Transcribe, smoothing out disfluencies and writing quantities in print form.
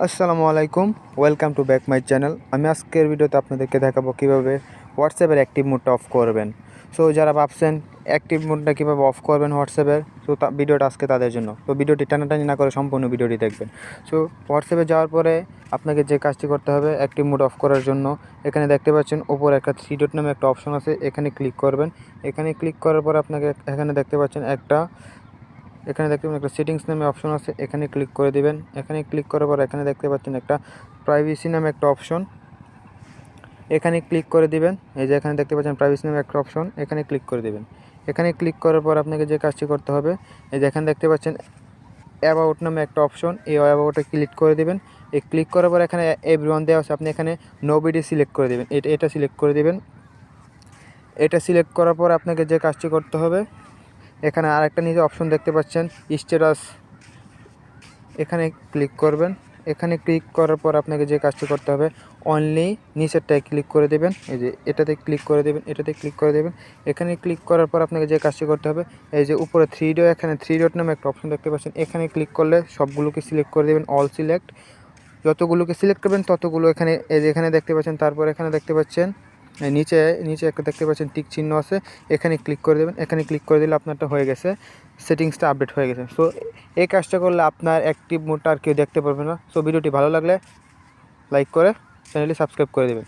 আসসালামু আলাইকুম, welcome to back my channel. আমি আজকের ভিডিওতে আপনাদেরকে দেখাবো কীভাবে হোয়াটসঅ্যাপের অ্যাক্টিভ মোডটা অফ করবেন। সো যারা ভাবছেন অ্যাক্টিভ মোডটা কীভাবে অফ করবেন হোয়াটসঅ্যাপের, তো ভিডিওটা আজকে তাদের জন্য। তো ভিডিওটি টানাটানি না করে সম্পূর্ণ ভিডিওটি দেখবেন। সো হোয়াটসঅ্যাপে যাওয়ার পরে আপনাকে যে কাজটি করতে হবে অ্যাক্টিভ মোড অফ করার জন্য, এখানে দেখতে পাচ্ছেন ওপরে একটা থ্রি ডট নামে একটা অপশন আছে, এখানে ক্লিক করবেন। এখানে ক্লিক করার পর আপনাকে এখানে দেখতে পাচ্ছেন একটা সেটিংস নামে অপশন আছে, এখানে ক্লিক করে দিবেন। এখানে ক্লিক করার পর এখানে দেখতে পাচ্ছেন একটা প্রাইভেসি নামে একটা অপশন, এখানে ক্লিক করে দিবেন। এই যে এখানে দেখতে পাচ্ছেন প্রাইভেসি নামে একটা অপশন, এখানে ক্লিক করে দিবেন। এখানে ক্লিক করার পর আপনাকে যে কাজটি করতে হবে, এই যে এখানে দেখতে পাচ্ছেন অ্যাবাউট নামে একটা অপশন, এই অ্যাবাউটে ক্লিক করে দিবেন। এই ক্লিক করার পর এখানে এভরিওয়ান দেওয়া আছে, আপনি এখানে নোবডি সিলেক্ট করে দেবেন। এটা সিলেক্ট করে দিবেন। এটা সিলেক্ট করার পর আপনাকে যে কাজটি করতে হবে, এখানে আরেকটা নিচে অপশন দেখতে পাচ্ছেন স্ট্যাটাস, এখানে ক্লিক করবেন। এখানে ক্লিক করার পর আপনাকে যে কাজটি করতে হবে, অনলি নিচেরটায় ক্লিক করে দেবেন। এই যে এটাতে ক্লিক করে দেবেন, এটাতে ক্লিক করে দেবেন। এখানে ক্লিক করার পর আপনাকে যে কাজটি করতে হবে, এই যে উপরে এখানে থ্রি ডট নামে একটা অপশন দেখতে পাচ্ছেন, এখানে ক্লিক করলে সবগুলোকে সিলেক্ট করে দেবেন, অল সিলেক্ট। যতগুলোকে সিলেক্ট করবেন ততগুলো এখানে, এই যে এখানে দেখতে পাচ্ছেন। তারপর এখানে দেখতে পাচ্ছেন নিচে একটা দেখতে পাচ্ছেন টিক চিহ্ন আছে, এখানে ক্লিক করে দেবেন। এখানে ক্লিক করে দিলে আপনারটা হয়ে গেছে, সেটিংসটা আপডেট হয়ে গেছে। সো এই কাজটা করলে আপনার অ্যাক্টিভ মোডটা আর কেউ দেখতে পারবে না। সো ভিডিওটি ভালো লাগলে লাইক করে চ্যানেলটি সাবস্ক্রাইব করে দেবেন।